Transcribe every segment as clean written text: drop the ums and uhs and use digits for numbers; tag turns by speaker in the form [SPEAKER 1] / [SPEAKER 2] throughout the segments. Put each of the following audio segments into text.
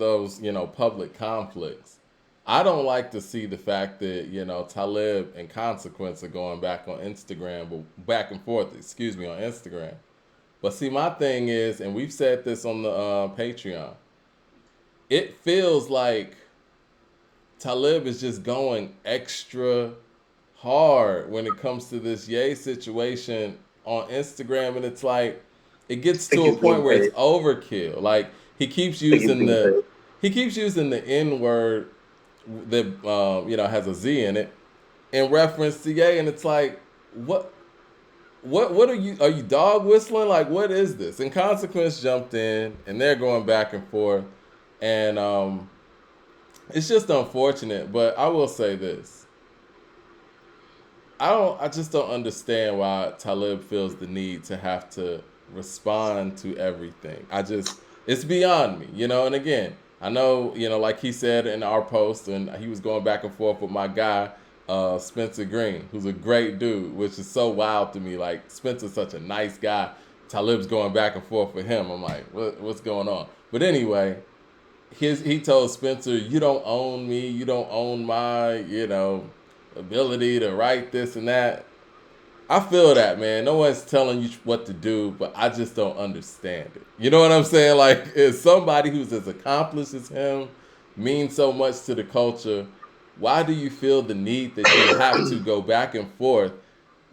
[SPEAKER 1] those, public conflicts, I don't like to see the fact that, Talib and Consequence are going back on Instagram, but back and forth, excuse me, on Instagram. But see, my thing is, and we've said this on the Patreon, it feels like Talib is just going extra hard when it comes to this Ye situation on Instagram, and it's like it gets
[SPEAKER 2] I think
[SPEAKER 1] to a
[SPEAKER 2] he's being
[SPEAKER 1] point where it's
[SPEAKER 2] paid.
[SPEAKER 1] overkill. Like
[SPEAKER 2] I think he's being paid.
[SPEAKER 1] he keeps using the N word that has a Z in it in reference to Ye, and it's like what what are you dog whistling? Like what is this? And Consequence jumped in, and they're going back and forth, and it's just unfortunate. But I will say this: I just don't understand why Talib feels the need to have to respond to everything. It's beyond me, And again, I know, like he said in our post, and he was going back and forth with my guy, Spencer Green, who's a great dude, which is so wild to me. Like Spencer's such a nice guy. Talib's going back and forth with him. I'm like, what's going on? But anyway, he told Spencer, "You don't own me. You don't own my, ability to write this and that." I feel that, man. No one's telling you what to do, but I just don't understand it. You know what I'm saying? Like, if somebody who's as accomplished as him means so much to the culture, why do you feel the need that you have to go back and forth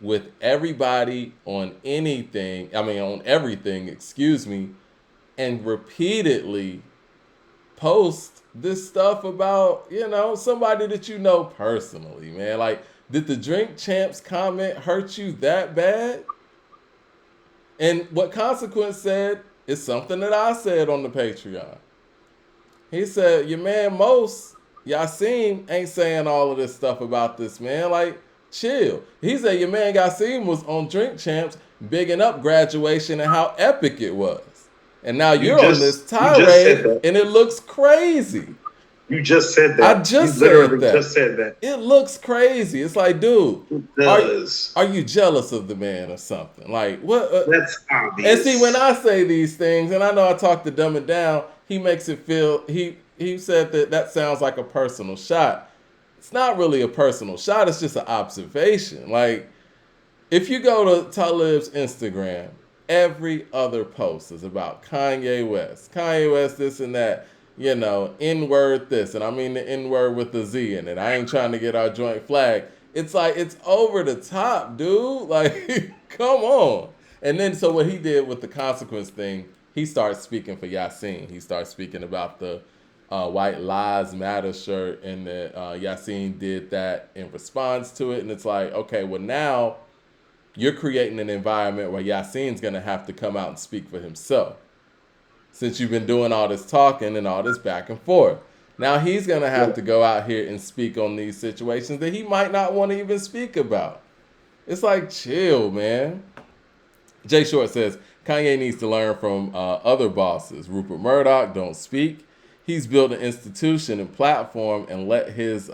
[SPEAKER 1] with everybody on anything? I mean, on everything, excuse me, and repeatedly post this stuff about, somebody that you know personally, man. Like, did the Drink Champs comment hurt you that bad? And what Consequence said is something that I said on the Patreon. He said, your man Most, Yasim, ain't saying all of this stuff about this, man. Like, chill. He said your man Yasim was on Drink Champs bigging up graduation and how epic it was. And now you're on this
[SPEAKER 2] You just said
[SPEAKER 1] tirade
[SPEAKER 2] that.
[SPEAKER 1] and it looks crazy.
[SPEAKER 2] You just said
[SPEAKER 1] I
[SPEAKER 2] that. You
[SPEAKER 1] just said
[SPEAKER 2] literally
[SPEAKER 1] that.
[SPEAKER 2] just said that.
[SPEAKER 1] It looks crazy. It's like, dude,
[SPEAKER 2] It
[SPEAKER 1] are
[SPEAKER 2] does.
[SPEAKER 1] are you jealous of the man or something? Like what?
[SPEAKER 2] That's
[SPEAKER 1] And see, when
[SPEAKER 2] obvious.
[SPEAKER 1] I say these things, and I know I talk to dumb it down, he makes it feel. He said that sounds like a personal shot. It's not really a personal shot. It's just an observation. Like if you go to Talib's Instagram, every other post is about Kanye West. Kanye West, this and that. N word this, and I mean the N word with the Z in it. I ain't trying to get our joint flag. It's like it's over the top, dude. Like, come on. And then so what he did with the Consequence thing, he starts speaking for Yasin. He starts speaking about the White Lives Matter shirt, and that Yasin did that in response to it. And it's like, okay, well now you're creating an environment where Yasin's gonna have to come out and speak for himself. Since you've been doing all this talking and all this back and forth. Now he's going to have to go out here and speak on these situations that he might not want to even speak about. It's like, chill, man. Jay Short says, Kanye needs to learn from other bosses. Rupert Murdoch, don't speak. He's built an institution and platform and let his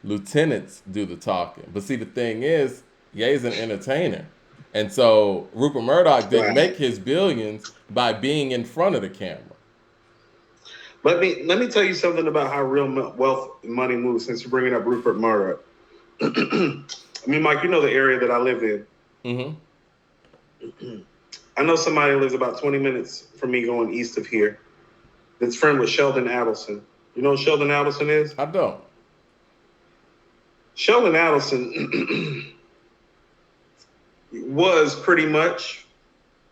[SPEAKER 1] lieutenants do the talking. But see, the thing is, Ye's an entertainer. And so Rupert Murdoch didn't
[SPEAKER 2] Right.
[SPEAKER 1] make his billions by being in front of the camera.
[SPEAKER 2] Let me tell you something about how real wealth and money moves. Since you're bringing up Rupert Murdoch, I mean, Mike, you know the area that I live in.
[SPEAKER 1] Mm-hmm.
[SPEAKER 2] I know somebody who lives about 20 minutes from me going east of here. That's friend with Sheldon Adelson. You know who Sheldon Adelson is?
[SPEAKER 1] I don't.
[SPEAKER 2] Sheldon Adelson was pretty much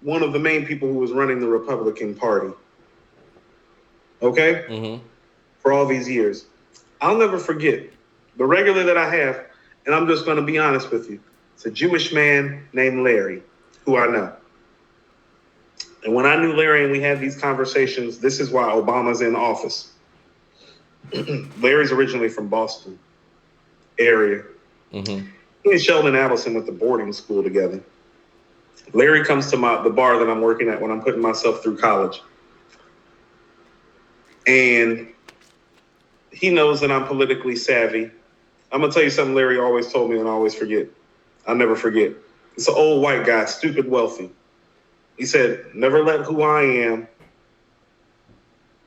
[SPEAKER 2] one of the main people who was running the Republican Party. Okay?
[SPEAKER 1] Mm-hmm.
[SPEAKER 2] For all these years. I'll never forget the regular that I have, and I'm just going to be honest with you. It's a Jewish man named Larry, who I know. And when I knew Larry and we had these conversations, this is why Obama's in office. Larry's originally from Boston area.
[SPEAKER 1] Mm-hmm.
[SPEAKER 2] He and Sheldon Adelson went to boarding school together. Larry comes to the bar that I'm working at when I'm putting myself through college. And he knows that I'm politically savvy. I'm going to tell you something Larry always told me and I always forget. I'll never forget. It's an old white guy, stupid wealthy. He said, never let who I am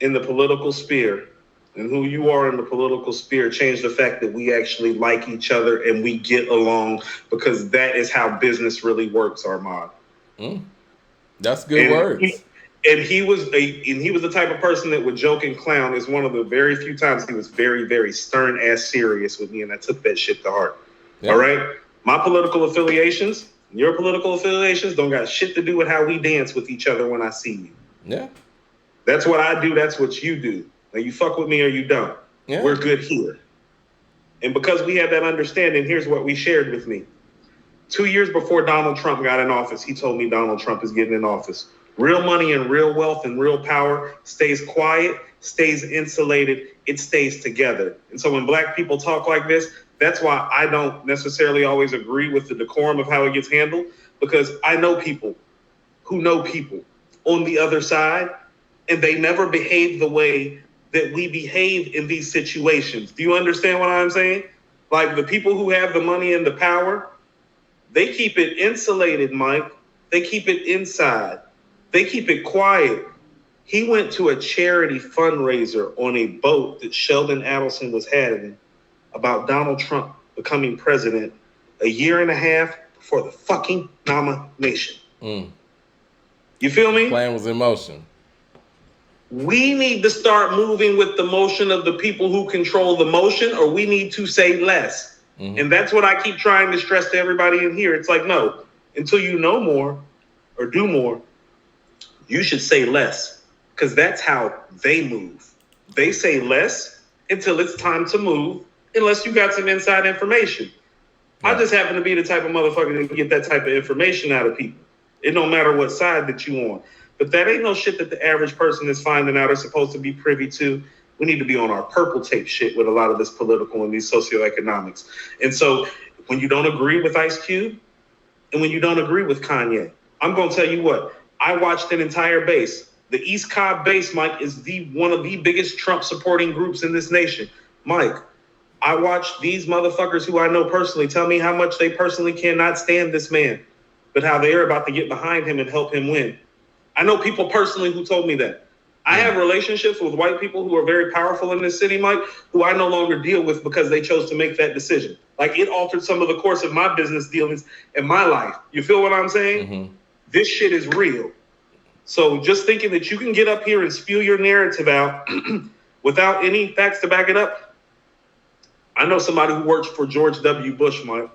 [SPEAKER 2] in the political sphere and who you are in the political sphere change the fact that we actually like each other and we get along, because that is how business really works, Armand.
[SPEAKER 1] Mm, that's good
[SPEAKER 2] And
[SPEAKER 1] words.
[SPEAKER 2] he was the type of person that would joke and clown. Is one of the very few times he was very, very stern ass serious with me, and I took that shit to heart.
[SPEAKER 1] Yeah.
[SPEAKER 2] All right, my political affiliations, your political affiliations, don't got shit to do with how we dance with each other when I see you.
[SPEAKER 1] Yeah.
[SPEAKER 2] That's what I do. That's what you do. Now you fuck with me or you don't.
[SPEAKER 1] Yeah.
[SPEAKER 2] We're good here. And because we had that understanding, here's what we shared with me. 2 years before Donald Trump got in office, he told me Donald Trump is getting in office. Real money and real wealth and real power stays quiet, stays insulated, it stays together. And so when black people talk like this, that's why I don't necessarily always agree with the decorum of how it gets handled, because I know people who know people on the other side, and they never behave the way that we behave in these situations. Do you understand what I'm saying? Like the people who have the money and the power, they keep it insulated, Mike. They keep it inside. They keep it quiet. He went to a charity fundraiser on a boat that Sheldon Adelson was having about Donald Trump becoming president a year and a half before the fucking nomination.
[SPEAKER 1] Mm.
[SPEAKER 2] You feel me?
[SPEAKER 1] The plan was in motion.
[SPEAKER 2] We need to start moving with the motion of the people who control the motion, or we need to say less. Mm-hmm. And that's what I keep trying to stress to everybody in here. It's like, no, until you know more or do more, you should say less, because that's how they move. They say less until it's time to move, unless you got some inside information. Yeah. I just happen to be the type of motherfucker that can get that type of information out of people. It don't matter what side that you on. But that ain't no shit that the average person is finding out or supposed to be privy to. We need to be on our purple tape shit with a lot of this political and these socioeconomics. And so when you don't agree with Ice Cube and when you don't agree with Kanye, I'm going to tell you what, I watched an entire base. The East Cobb base, Mike, is one of the biggest Trump supporting groups in this nation. Mike, I watched these motherfuckers who I know personally tell me how much they personally cannot stand this man, but how they're about to get behind him and help him win. I know people personally who told me that. I have relationships with white people who are very powerful in this city, Mike, who I no longer deal with because they chose to make that decision. Like, it altered some of the course of my business dealings in my life. You feel what I'm saying? Mm-hmm. This shit is real. So just thinking that you can get up here and spew your narrative out without any facts to back it up. I know somebody who works for George W. Bush, Mike.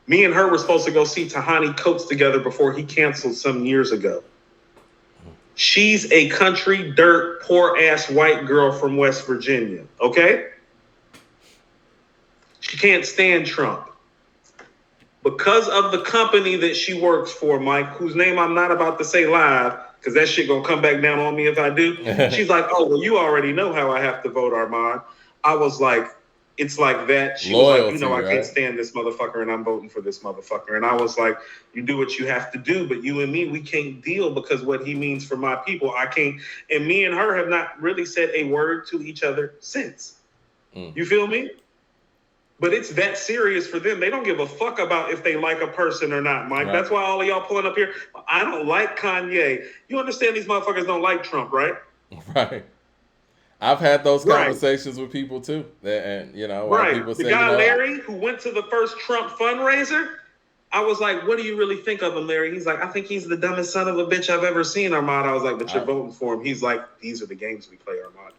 [SPEAKER 2] Me and her were supposed to go see Tahani Coates together before he canceled some years ago. She's a country, dirt, poor-ass white girl from West Virginia, okay? She can't stand Trump. Because of the company that she works for, Mike, whose name I'm not about to say live, because that shit gonna come back down on me if I do. She's like, oh, well, you already know how I have to vote, Armand. I was like, it's like that. She
[SPEAKER 1] Loyalty,
[SPEAKER 2] was like, I can't stand this motherfucker and I'm voting for this motherfucker. And I was like, you do what you have to do, but you and me, we can't deal because what he means for my people, I can't. And me and her have not really said a word to each other since. You feel me? But it's that serious for them. They don't give a fuck about if they like a person or not, Mike. Right. That's why all of y'all pulling up here. I don't like Kanye. You understand these motherfuckers don't like Trump, right?
[SPEAKER 1] Right. I've had those conversations with people too, and
[SPEAKER 2] right.
[SPEAKER 1] People
[SPEAKER 2] the
[SPEAKER 1] say,
[SPEAKER 2] guy Larry who went to the first Trump fundraiser, I was like, "What do you really think of him, Larry?" He's like, "I think he's the dumbest son of a bitch I've ever seen, Armand." I was like, "But you're voting for him." He's like, "These are the games we play, Armand."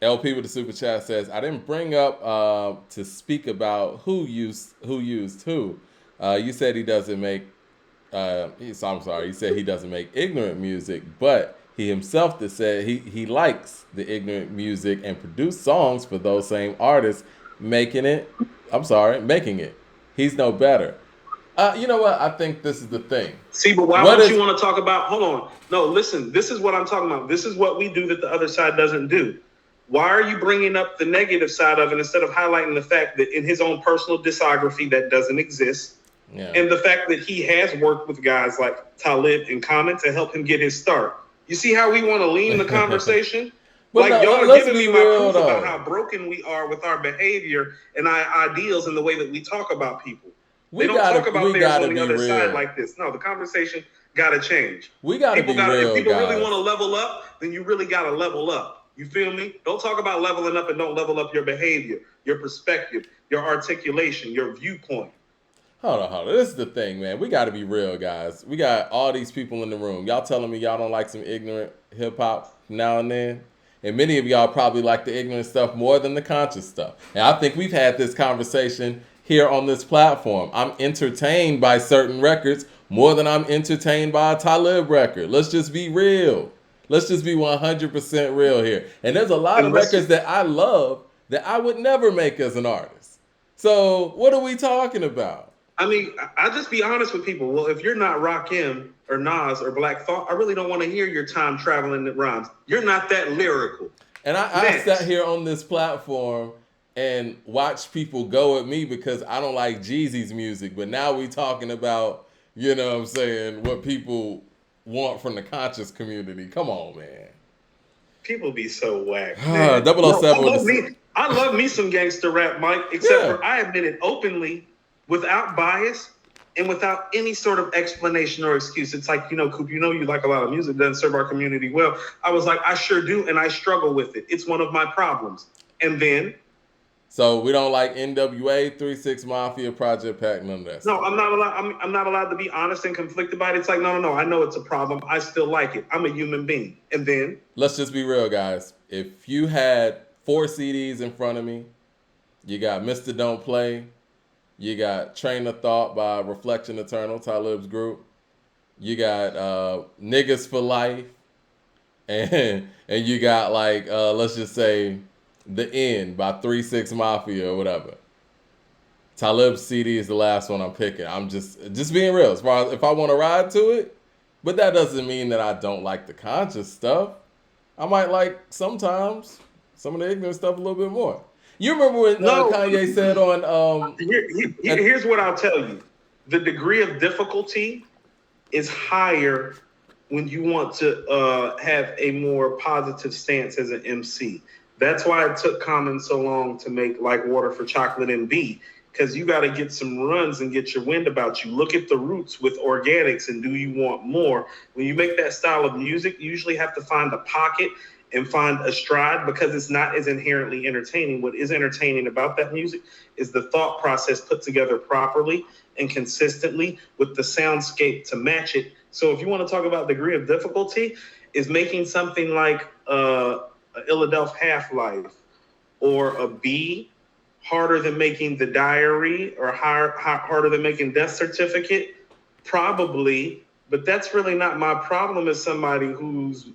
[SPEAKER 1] LP with the super chat says, "I didn't bring up to speak about who used who. You said he doesn't make. I'm sorry. You said he doesn't make ignorant music, but." He himself that said he likes the ignorant music and produce songs for those same artists, making it. He's no better. You know what? I think this is the thing.
[SPEAKER 2] See, but why don't you want to talk about? Hold on. No, listen. This is what I'm talking about. This is what we do that the other side doesn't do. Why are you bringing up the negative side of it instead of highlighting the fact that in his own personal discography that doesn't exist? Yeah. And the fact that he has worked with guys like Talib and Kanye to help him get his start. You see how we want to lean the conversation? Like, y'all are giving me my proof about how broken we are with our behavior and our ideals and the way that we talk about people. They don't talk about theirs on the other side like this. No, the conversation got to change.
[SPEAKER 1] We got to be real,
[SPEAKER 2] if people really
[SPEAKER 1] guys.
[SPEAKER 2] want to level up, then you really got to level up. You feel me? Don't talk about leveling up and don't level up your behavior, your perspective, your articulation, your viewpoint.
[SPEAKER 1] Hold on. This is the thing, man. We got to be real, guys. We got all these people in the room. Y'all telling me y'all don't like some ignorant hip hop now and then? And many of y'all probably like the ignorant stuff more than the conscious stuff. And I think we've had this conversation here on this platform. I'm entertained by certain records more than I'm entertained by a Talib record. Let's just be real. Let's just be 100% real here. And there's a lot of records that I love that I would never make as an artist. So what are we talking about?
[SPEAKER 2] I mean, I just be honest with people. Well, if you're not Rakim or Nas or Black Thought, I really don't want to hear your time traveling rhymes. You're not that lyrical.
[SPEAKER 1] And I sat here on this platform and watched people go at me because I don't like Jeezy's music. But now we talking about, you know what I'm saying, what people want from the conscious community. Come on, man.
[SPEAKER 2] People be so whack.
[SPEAKER 1] 007.
[SPEAKER 2] I love me some gangster rap, Mike, except for I admit it openly, without bias and without any sort of explanation or excuse. It's like, Coop, you like a lot of music, doesn't serve our community well. I was like, I sure do, and I struggle with it. It's one of my problems. And then...
[SPEAKER 1] So we don't like NWA, 3-6 Mafia, Project Pack, none of that
[SPEAKER 2] No,
[SPEAKER 1] stuff.
[SPEAKER 2] I'm not allowed to be honest and conflicted about it. It's like, no, I know it's a problem. I still like it. I'm a human being. And then...
[SPEAKER 1] Let's just be real, guys. If you had 4 CDs in front of me, you got Mr. Don't Play, you got Train of Thought by Reflection Eternal, Talib's group. You got Niggas for Life. And you got let's just say The End by 3-6 Mafia or whatever. Talib's CD is the last one I'm picking. I'm just being real. As far as if I want to ride to it, but that doesn't mean that I don't like the conscious stuff. I might like sometimes some of the ignorant stuff a little bit more. You remember when Kanye said on...
[SPEAKER 2] Here's what I'll tell you. The degree of difficulty is higher when you want to have a more positive stance as an MC. That's why it took Common so long to make Like Water for Chocolate and B, because you got to get some runs and get your wind about you. Look at the roots with organics and do you want more? When you make that style of music, you usually have to find a pocket and find a stride because it's not as inherently entertaining. What is entertaining about that music is the thought process put together properly and consistently with the soundscape to match it. So if you want to talk about degree of difficulty, is making something like a Illadelph Half-Life or a B harder than making The Diary or harder than making Death Certificate? Probably, but that's really not my problem as somebody who's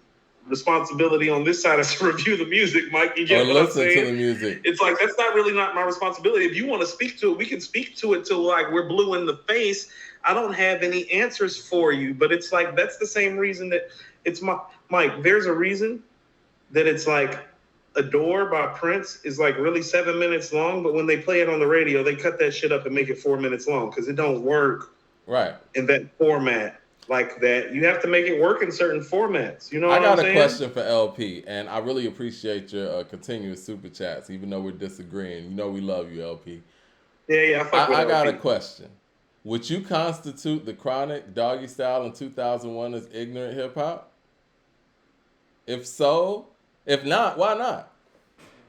[SPEAKER 2] responsibility on this side is to review the music, Mike. You get what I'm saying?
[SPEAKER 1] To the music.
[SPEAKER 2] It's like that's not my responsibility. If you want to speak to it, we can speak to it till like we're blue in the face. I don't have any answers for you, but it's like that's the same reason that it's Mike. There's a reason that it's like Adore by Prince is like really 7 minutes long, but when they play it on the radio, they cut that shit up and make it 4 minutes long because it don't work
[SPEAKER 1] right
[SPEAKER 2] in that format. Like that, you have to make it work in certain formats. You know what I'm saying?
[SPEAKER 1] I got a question for LP, and I really appreciate your continuous super chats, even though we're disagreeing. You know we love you, LP.
[SPEAKER 2] Yeah.
[SPEAKER 1] I got a question. Would you constitute the Chronic Doggy Style in 2001 as ignorant hip hop? If so, if not, why not?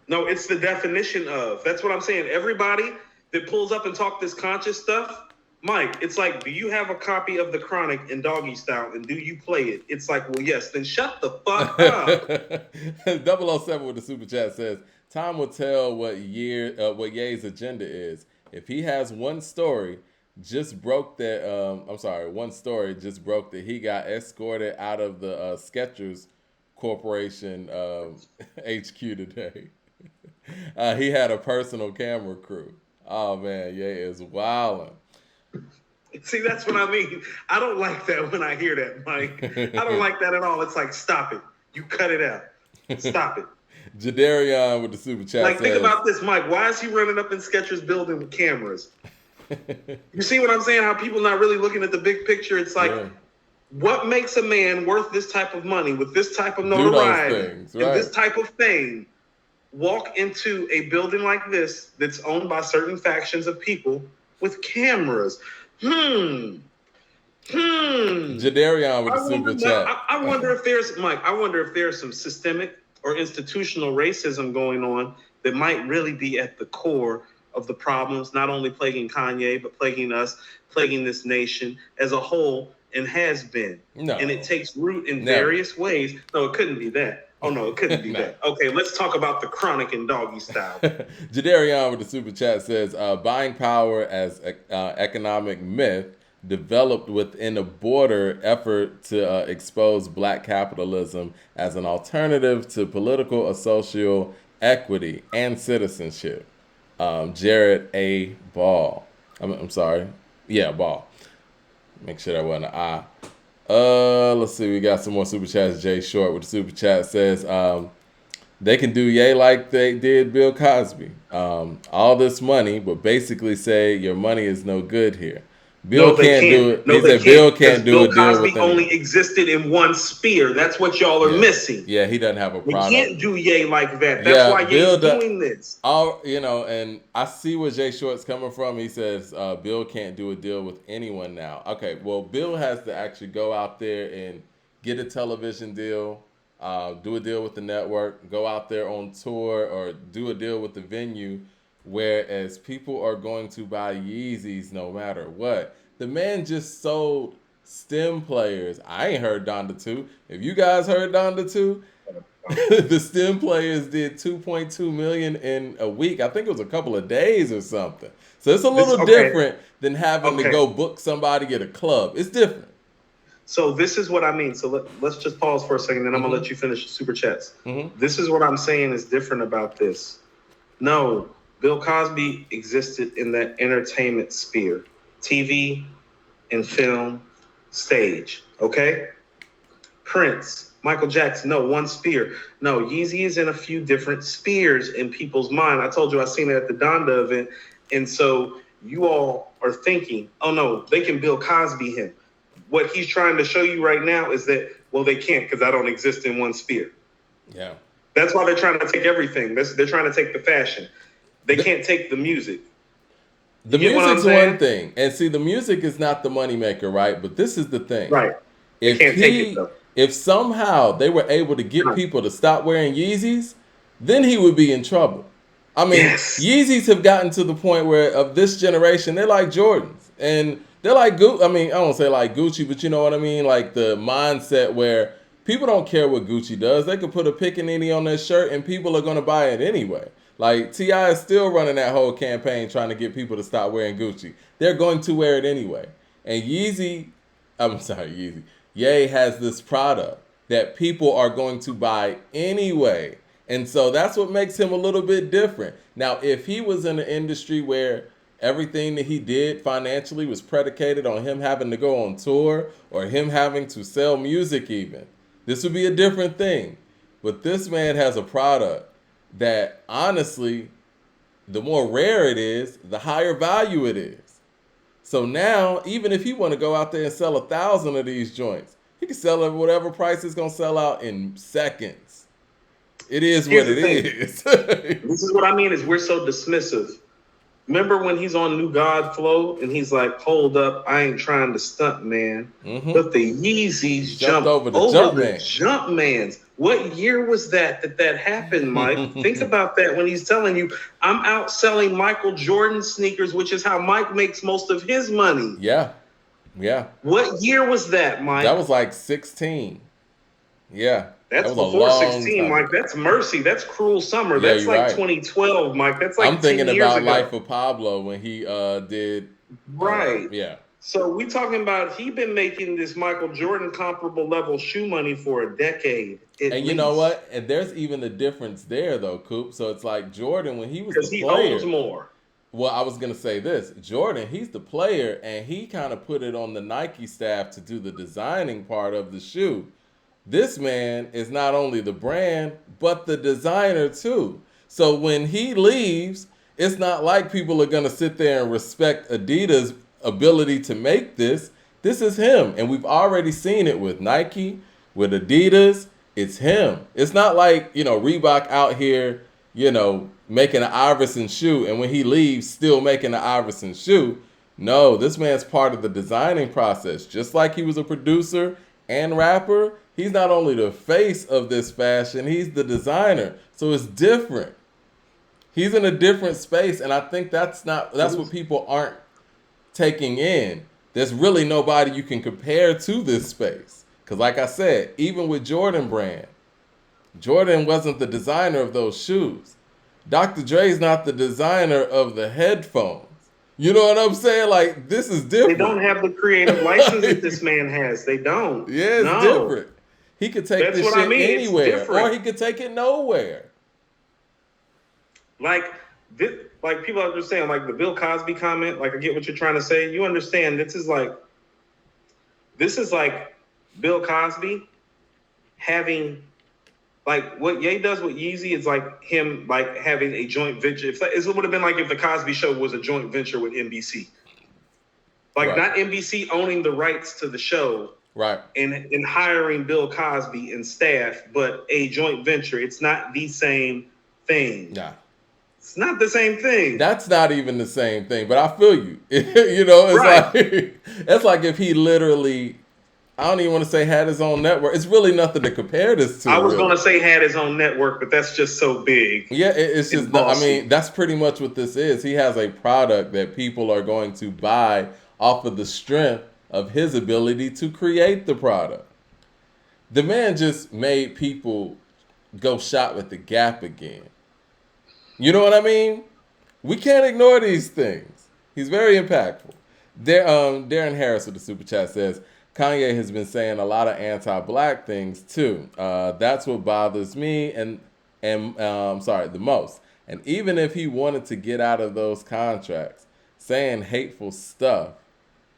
[SPEAKER 2] No, it's the definition of. That's what I'm saying. Everybody that pulls up and talk this conscious stuff, Mike, it's like, do you have a copy of The Chronic in Doggy Style and do you play it? It's like, well, yes, then shut the fuck up.
[SPEAKER 1] 007 with the super chat says, time will tell what Ye's agenda is. If he has one story just broke that he got escorted out of the Skechers Corporation HQ today. He had a personal camera crew. Oh man, Ye is wilding.
[SPEAKER 2] See, that's what I mean. I don't like that when I hear that, Mike. I don't like that at all. It's like, stop it. You cut it out. Stop it.
[SPEAKER 1] Jadarian with the super chat says,
[SPEAKER 2] think about this, Mike. Why is he running up in Skechers building with cameras? You see what I'm saying? How people not really looking at the big picture. It's like, what makes a man worth this type of money with this type of notoriety and this type of fame walk into a building like this that's owned by certain factions of people with cameras?
[SPEAKER 1] Jadarian with
[SPEAKER 2] I
[SPEAKER 1] the super
[SPEAKER 2] wonder now.
[SPEAKER 1] chat.
[SPEAKER 2] I wonder if there's Mike. I wonder if there's some systemic or institutional racism going on that might really be at the core of the problems, not only plaguing Kanye but plaguing us, plaguing this nation as a whole, and has been.
[SPEAKER 1] No.
[SPEAKER 2] And it takes root in
[SPEAKER 1] Never.
[SPEAKER 2] various ways. No, it couldn't be that. Oh no, it couldn't be
[SPEAKER 1] No.
[SPEAKER 2] that. Okay, let's talk about the chronic and doggy style.
[SPEAKER 1] Jadarian with the super chat says, buying power as economic myth developed within a border effort to expose black capitalism as an alternative to political or social equity and citizenship. Jared A. Ball. I'm sorry. Yeah, Ball. Make sure that wasn't an I. Let's see. We got some more super chats. Jay Short with the super chat says, they can do yay like they did Bill Cosby. All this money, but basically say your money is no good here. Bill can't do it. He said Bill can't do a deal with
[SPEAKER 2] Cosby only existed in one sphere. That's what y'all are missing.
[SPEAKER 1] Yeah, he doesn't have a product.
[SPEAKER 2] We can't do yay like that. That's why Ye's doing this.
[SPEAKER 1] And I see where Jay Short's coming from. He says Bill can't do a deal with anyone now. Okay, well, Bill has to actually go out there and get a television deal, do a deal with the network, go out there on tour, or do a deal with the venue. Whereas people are going to buy Yeezys no matter what. The man just sold STEM players. I ain't heard Donda 2. If you guys heard Donda 2, the STEM players did $2.2 million in a week. I think it was a couple of days or something. So it's a little different than having to go book somebody at a club. It's different.
[SPEAKER 2] So this is what I mean. So let's just pause for a second, then I'm going to let you finish the super chats. This is what I'm saying is different about this. No, Bill Cosby existed in that entertainment sphere. TV and film, stage, okay? Prince, Michael Jackson, no, one sphere. No, Yeezy is in a few different spheres in people's mind. I told you I seen it at the Donda event. And so you all are thinking, oh no, they can Bill Cosby him. What he's trying to show you right now is that, well, they can't because I don't exist in one sphere.
[SPEAKER 1] Yeah.
[SPEAKER 2] That's why they're trying to take everything. They're trying to take the fashion. They can't take the music.
[SPEAKER 1] The music's one thing. And see, the music is not the moneymaker, right? But this is the thing.
[SPEAKER 2] Right. They can't take it, though.
[SPEAKER 1] If somehow they were able to get people to stop wearing Yeezys, then he would be in trouble. I mean, Yeezys have gotten to the point where of this generation, they're like Jordans. And they're like Gucci. I mean, I don't say like Gucci, but you know what I mean? Like the mindset where people don't care what Gucci does. They could put a pickaninny on their shirt and people are going to buy it anyway. Like, T.I. is still running that whole campaign trying to get people to stop wearing Gucci. They're going to wear it anyway. And Yeezy has this product that people are going to buy anyway. And so that's what makes him a little bit different. Now, if he was in an industry where everything that he did financially was predicated on him having to go on tour or him having to sell music even, this would be a different thing. But this man has a product that honestly, the more rare it is, the higher value it is. So now, even if he want to go out there and sell 1,000 of these joints, he can sell it at whatever price it's going to sell out in seconds. It is what it is.
[SPEAKER 2] This is what I mean is we're so dismissive. Remember when he's on New God Flow and he's like, hold up, I ain't trying to stunt, man. But the Yeezys jumped over the Jumpmans. What year was that happened, Mike? Think about that when he's telling you, I'm out selling Michael Jordan sneakers, which is how Mike makes most of his money.
[SPEAKER 1] Yeah.
[SPEAKER 2] What year was that, Mike?
[SPEAKER 1] That was like 16. Yeah.
[SPEAKER 2] That's before 16, Mike. That's Mercy. That's Cruel Summer. That's like 2012, Mike. That's like
[SPEAKER 1] I'm thinking
[SPEAKER 2] 10 years
[SPEAKER 1] about
[SPEAKER 2] ago.
[SPEAKER 1] Life of Pablo when he did.
[SPEAKER 2] Right.
[SPEAKER 1] Yeah.
[SPEAKER 2] So we talking about he been making this Michael Jordan comparable level shoe money for a decade.
[SPEAKER 1] And you know what? And there's even a difference there, though, Coop. So it's like Jordan when he was the player.
[SPEAKER 2] Because he owns more.
[SPEAKER 1] Well, I was going to say this. Jordan, he's the player, and he kind of put it on the Nike staff to do the designing part of the shoe. This man is not only the brand, but the designer too. So when he leaves, it's not like people are going to sit there and respect Adidas' ability to make this. This is him. And we've already seen it with Nike, with Adidas. It's him. It's not like, Reebok out here, making an Iverson shoe. And when he leaves, still making an Iverson shoe. No, this man's part of the designing process. Just like he was a producer and rapper, he's not only the face of this fashion, he's the designer. So it's different. He's in a different space, and I think that's what people aren't taking in. There's really nobody you can compare to this space. Cause like I said, even with Jordan Brand, Jordan wasn't the designer of those shoes. Dr. Dre's not the designer of the headphones. You know what I'm saying? Like, this is different.
[SPEAKER 2] They don't have the creative license that this man has. They don't.
[SPEAKER 1] Yeah, it's different. He could take this shit anywhere, or he could take it nowhere.
[SPEAKER 2] Like people understand, like the Bill Cosby comment. Like, I get what you're trying to say. You understand? This is like Bill Cosby having, like, what Ye does with Yeezy is like him, like, having a joint venture. It would have been like if the Cosby Show was a joint venture with NBC. Like, not NBC owning the rights to the show,
[SPEAKER 1] right?
[SPEAKER 2] And hiring Bill Cosby and staff, but a joint venture. It's not the same thing.
[SPEAKER 1] Nah.
[SPEAKER 2] It's not the same thing.
[SPEAKER 1] That's not even the same thing, but I feel you. You know, it's like it's like if he literally, I don't even want to say had his own network. It's really nothing to compare this to.
[SPEAKER 2] I was going to say had his own network, but that's just so big.
[SPEAKER 1] Yeah, it's just, I mean, that's pretty much what this is. He has a product that people are going to buy off of the strength of his ability to create the product. The man just made people go shop at the Gap again. You know what I mean? We can't ignore these things. He's very impactful. Darren Harris with the Super Chat says, Kanye has been saying a lot of anti-black things too. That's what bothers me the most. And even if he wanted to get out of those contracts, saying hateful stuff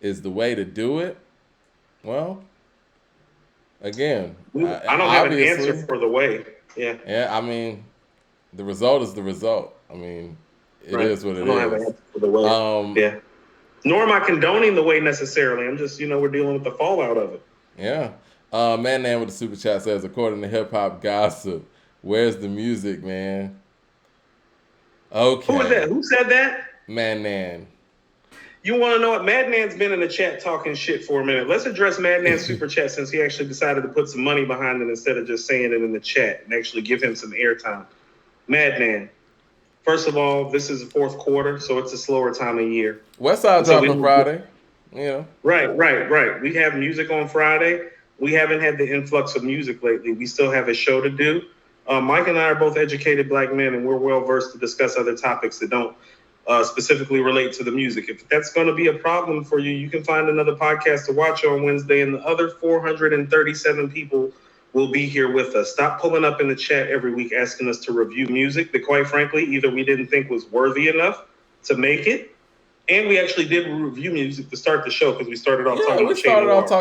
[SPEAKER 1] is the way to do it. Well, again,
[SPEAKER 2] I don't have an answer for the way. Yeah.
[SPEAKER 1] Yeah, I mean, the result is the result. I mean, it is what it is. I don't have an answer for the
[SPEAKER 2] way. Yeah. Nor am I condoning the way necessarily. I'm just, we're dealing with the fallout of it.
[SPEAKER 1] Yeah. Man with the Super Chat says, according to hip hop gossip, where's the music, man? Okay.
[SPEAKER 2] Who is that? Who said that?
[SPEAKER 1] Man.
[SPEAKER 2] You want to know what? Madman's been in the chat talking shit for a minute. Let's address Madman's Super Chat since he actually decided to put some money behind it instead of just saying it in the chat and actually give him some airtime. Madman. First of all, this is the fourth quarter, so it's a slower time of year.
[SPEAKER 1] Westside dropping Friday. Yeah.
[SPEAKER 2] Right. We have music on Friday. We haven't had the influx of music lately. We still have a show to do. Mike and I are both educated black men, and we're well versed to discuss other topics that don't specifically relate to the music. If that's going to be a problem for you, you can find another podcast to watch on Wednesday, and the other 437 people will be here with us. Stop pulling up in the chat every week asking us to review music that, quite frankly, either we didn't think was worthy enough to make it, and we actually did review music to start the show because we started off talking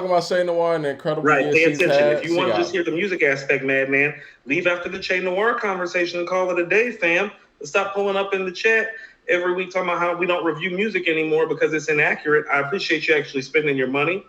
[SPEAKER 2] about
[SPEAKER 1] Chez Noir and the incredible
[SPEAKER 2] year pay attention. If you want to just hear the music aspect, Madman, leave after the Chez Noir conversation and call it a day, fam. Stop pulling up in the chat every week talking about how we don't review music anymore because it's inaccurate. I appreciate you actually spending your money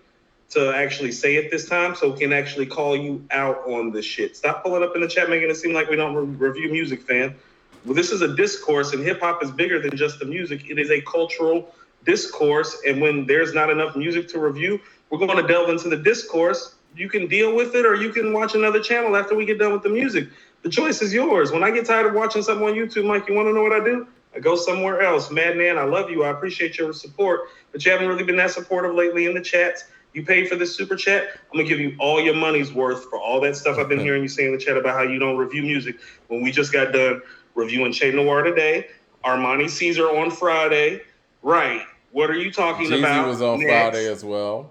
[SPEAKER 2] to actually say it this time so we can actually call you out on this shit. Stop pulling up in the chat making it seem like we don't review music, fam. Well, this is a discourse, and hip-hop is bigger than just the music. It is a cultural discourse, and when there's not enough music to review, we're going to delve into the discourse. You can deal with it, or you can watch another channel after we get done with the music. The choice is yours. When I get tired of watching something on YouTube, Mike, you want to know what I do? I go somewhere else. Madman, I love you. I appreciate your support, but you haven't really been that supportive lately in the chats. You paid for this super chat. I'm going to give you all your money's worth for all that stuff I've been hearing you say in the chat about how you don't review music when we just got done reviewing Chez Noir today. Armani Caesar on Friday. Right. What are you talking about?
[SPEAKER 1] Jeezy was on Friday as well.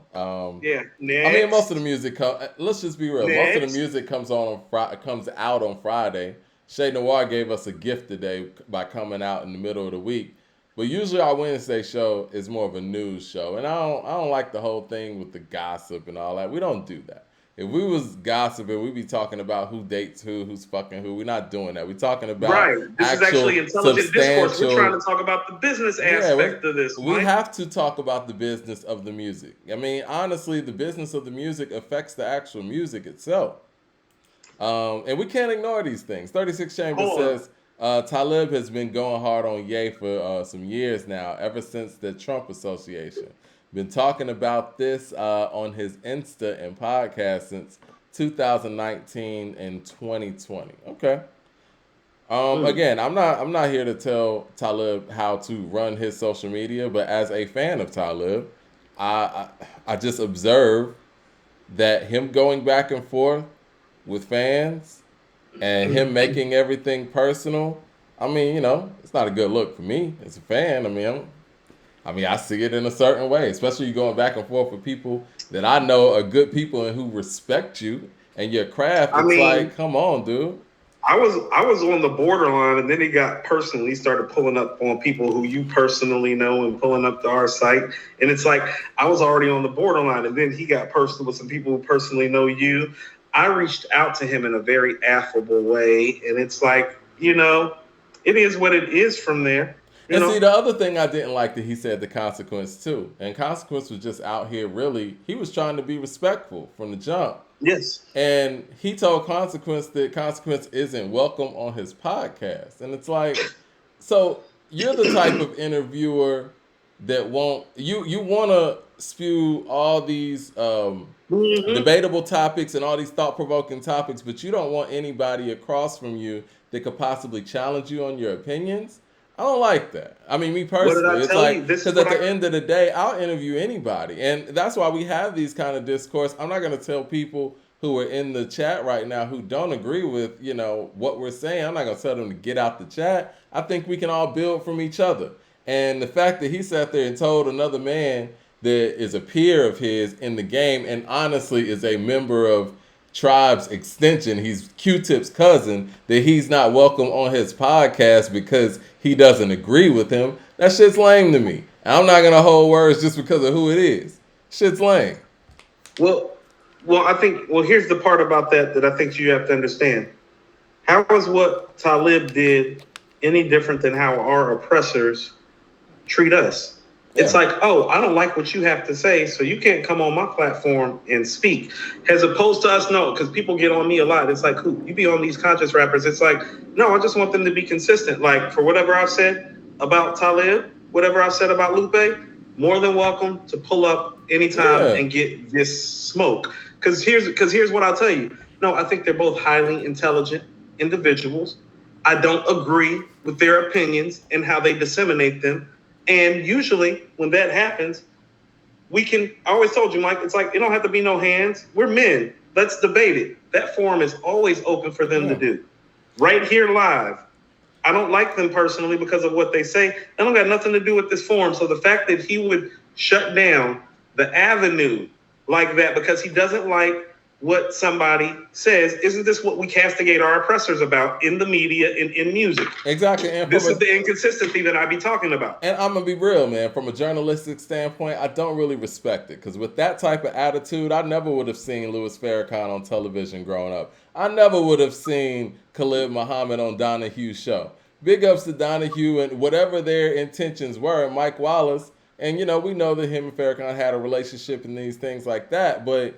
[SPEAKER 2] Next.
[SPEAKER 1] I mean, most of the music, let's just be real. Most of the music comes out on Friday. Chez Noir gave us a gift today by coming out in the middle of the week. But usually our Wednesday show is more of a news show. And I don't like the whole thing with the gossip and all that. We don't do that. If we was gossiping, we'd be talking about who dates who's fucking who. We're not doing that. We're talking about
[SPEAKER 2] This is actually intelligent discourse. We're trying to talk about the business aspect of this.
[SPEAKER 1] We have to talk about the business of the music. I mean, honestly, the business of the music affects the actual music itself. And we can't ignore these things. 36 Chambers says, Talib has been going hard on Ye for some years now, ever since the Trump Association. Been talking about this on his Insta and podcast since 2019 and 2020. Okay.
[SPEAKER 2] Mm.
[SPEAKER 1] Again, I'm not here to tell Talib how to run his social media, but as a fan of Talib, I just observe that him going back and forth with fans and him making everything personal. I mean, it's not a good look for me as a fan. I see it in a certain way, especially you going back and forth with people that I know are good people and who respect you and your craft.
[SPEAKER 2] I
[SPEAKER 1] It's
[SPEAKER 2] mean,
[SPEAKER 1] like, come on, dude.
[SPEAKER 2] I was on the borderline, and then he got personal. He started pulling up on people who you personally know and pulling up to our site. And it's like I was already on the borderline, and then he got personal with some people who personally know you. I reached out to him in a very affable way, and it's like, it is what it is from there. You
[SPEAKER 1] And see,
[SPEAKER 2] know,
[SPEAKER 1] the other thing I didn't like that he said the Consequence too. And Consequence was just out here really, he was trying to be respectful from the jump.
[SPEAKER 2] yes.
[SPEAKER 1] And he told Consequence that Consequence isn't welcome on his podcast. And it's like, so you're the type of interviewer that won't, you want to spew all these
[SPEAKER 2] Hmm.
[SPEAKER 1] debatable topics and all these thought-provoking topics, but you don't want anybody across from you that could possibly challenge you on your opinions. I don't like that. I mean, me
[SPEAKER 2] What did
[SPEAKER 1] personally,
[SPEAKER 2] I
[SPEAKER 1] it's
[SPEAKER 2] tell you?
[SPEAKER 1] like,
[SPEAKER 2] This is
[SPEAKER 1] because
[SPEAKER 2] what
[SPEAKER 1] at
[SPEAKER 2] I.
[SPEAKER 1] the end of the day, I'll interview anybody, and that's why we have these kind of discourse. I'm not going to tell people who are in the chat right now who don't agree with what we're saying. I'm not going to tell them to get out the chat. I think we can all build from each other. And the fact that he sat there and told another man that is a peer of his in the game and honestly is a member of Tribe's extension, he's Q-Tip's cousin, that he's not welcome on his podcast because he doesn't agree with him. That shit's lame to me. I'm not gonna hold words just because of who it is. Shit's lame.
[SPEAKER 2] Well, I think. Well, here's the part about that I think you have to understand. How is what Talib did any different than how our oppressors treat us? It's
[SPEAKER 1] Yeah.
[SPEAKER 2] like, oh, I don't like what you have to say, so you can't come on my platform and speak. As opposed to us, no, because people get on me a lot. It's like, who you be on these conscious rappers? It's like, no, I just want them to be consistent. Like for whatever I've said about Talib, whatever I've said about Lupe, more than welcome to pull up anytime
[SPEAKER 1] Yeah.
[SPEAKER 2] and get this smoke. Because here's what I'll tell you. No, I think they're both highly intelligent individuals. I don't agree with their opinions and how they disseminate them. And usually when that happens, I always told you, Mike, it's like, it don't have to be no hands. We're men. Let's debate it. That forum is always open for them to
[SPEAKER 1] Yeah.
[SPEAKER 2] do. Right here live. I don't like them personally because of what they say. That don't got nothing to do with this forum. So the fact that he would shut down the avenue like that because he doesn't like what somebody says, isn't this what we castigate our oppressors about in the media and in music?
[SPEAKER 1] Exactly. And
[SPEAKER 2] This is the inconsistency that I be talking about.
[SPEAKER 1] and I'm gonna be real, man. From a journalistic standpoint, I don't really respect it because with that type of attitude, I never would have seen Louis Farrakhan on television growing up. I never would have seen Khalid Muhammad on Donahue's show. Big ups to Donahue and whatever their intentions were, and Mike Wallace. And we know that him and Farrakhan had a relationship and these things like that, but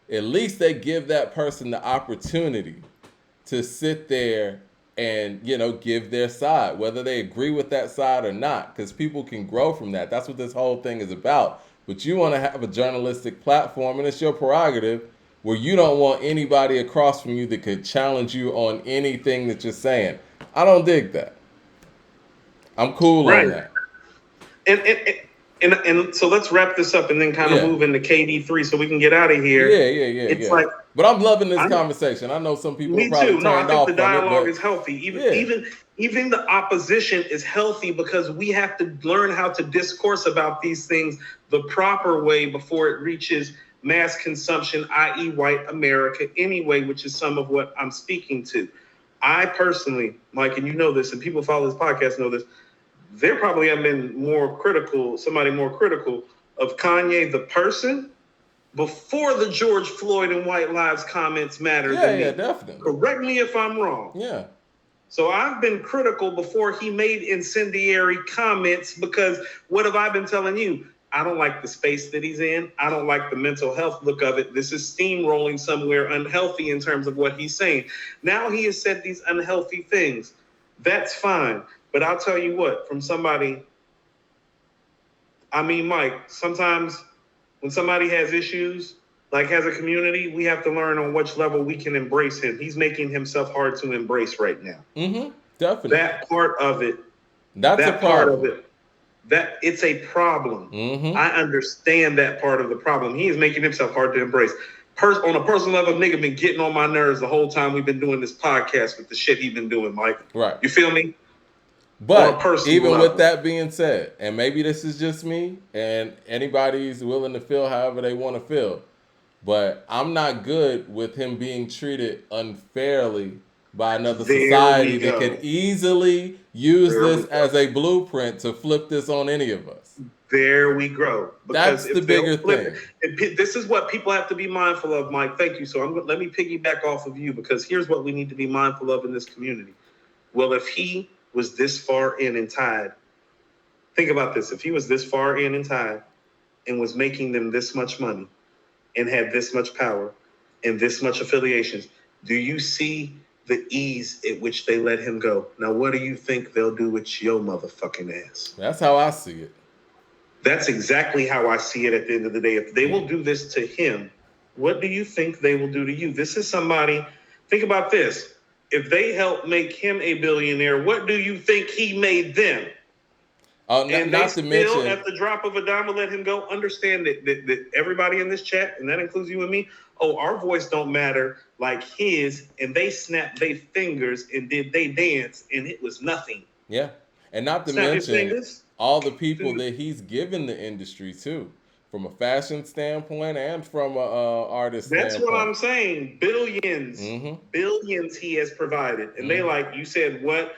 [SPEAKER 1] at least they give that person the opportunity to sit there and give their side, whether they agree with that side or not, because people can grow from that. That's what this whole thing is about. But you want to have a journalistic platform, and it's your prerogative, where you don't want anybody across from you that could challenge you on anything that you're saying. I don't dig that. I'm cool on
[SPEAKER 2] Right.
[SPEAKER 1] that.
[SPEAKER 2] And so let's wrap this up and then kind of
[SPEAKER 1] Yeah.
[SPEAKER 2] move into KD3 so we can get out of here.
[SPEAKER 1] Yeah.
[SPEAKER 2] It's like,
[SPEAKER 1] But I'm loving this conversation. I know some people are
[SPEAKER 2] me
[SPEAKER 1] probably
[SPEAKER 2] too. No, I
[SPEAKER 1] turned
[SPEAKER 2] think
[SPEAKER 1] off
[SPEAKER 2] the
[SPEAKER 1] from it,
[SPEAKER 2] dialogue
[SPEAKER 1] but
[SPEAKER 2] is healthy.
[SPEAKER 1] yeah.
[SPEAKER 2] Even the opposition is healthy because we have to learn how to discourse about these things the proper way before it reaches mass consumption, i.e., white America anyway, which is some of what I'm speaking to. I personally, Mike, and you know this, and people follow this podcast know this, there probably have been somebody more critical of Kanye the person before the George Floyd and White Lives comments matter than me.
[SPEAKER 1] Yeah, definitely.
[SPEAKER 2] Correct me if I'm wrong.
[SPEAKER 1] Yeah.
[SPEAKER 2] So I've been critical before he made incendiary comments because what have I been telling you? I don't like the space that he's in. I don't like the mental health look of it. This is steamrolling somewhere unhealthy in terms of what he's saying. Now he has said these unhealthy things. That's fine. But I'll tell you what, from somebody, I mean, Mike, sometimes when somebody has issues, like as a community, we have to learn on which level we can embrace him. He's making himself hard to embrace right now.
[SPEAKER 1] Definitely.
[SPEAKER 2] That part of it,
[SPEAKER 1] That's a
[SPEAKER 2] that part of
[SPEAKER 1] problem.
[SPEAKER 2] it, that it's a problem. I understand that part of the problem. He is making himself hard to embrace. On a personal level, nigga been getting on my nerves the whole time we've been doing this podcast with the shit he been doing, Mike.
[SPEAKER 1] Right.
[SPEAKER 2] You feel me? On a
[SPEAKER 1] But
[SPEAKER 2] personal
[SPEAKER 1] even
[SPEAKER 2] level.
[SPEAKER 1] with that being said, and maybe this is just me, and anybody's willing to feel however they want to feel, but I'm not good with him being treated unfairly by another
[SPEAKER 2] There
[SPEAKER 1] society
[SPEAKER 2] we
[SPEAKER 1] that
[SPEAKER 2] go.
[SPEAKER 1] could easily use
[SPEAKER 2] There we
[SPEAKER 1] this
[SPEAKER 2] go.
[SPEAKER 1] as a blueprint to flip this on any of us.
[SPEAKER 2] There we go. Because
[SPEAKER 1] That's the bigger thing.
[SPEAKER 2] This is what people have to be mindful of, Mike. Thank you. So let me piggyback off of you, because here's what we need to be mindful of in this community. Well, if he was this far in and tied, think about this. If he was this far in and tied and was making them this much money and had this much power and this much affiliations, do you see the ease at which they let him go? Now, what do you think they'll do with your motherfucking ass?
[SPEAKER 1] That's how I see it.
[SPEAKER 2] That's exactly how I see it at the end of the day. If they will do this to him, what do you think they will do to you? This is somebody, think about this. If they help make him a billionaire, what do you think he made them? And
[SPEAKER 1] not
[SPEAKER 2] they
[SPEAKER 1] to
[SPEAKER 2] still,
[SPEAKER 1] mention,
[SPEAKER 2] at the drop of a dime, will let him go. Understand that everybody in this chat, and that includes you and me, our voice don't matter like his, and they snapped their fingers and did they dance, and it was nothing.
[SPEAKER 1] yeah. And not to
[SPEAKER 2] Snap his
[SPEAKER 1] mention
[SPEAKER 2] fingers.
[SPEAKER 1] all the people that he's given the industry to, from a fashion standpoint and from a artist
[SPEAKER 2] That's
[SPEAKER 1] standpoint.
[SPEAKER 2] what I'm saying. Billions he has provided. And they like, you said what?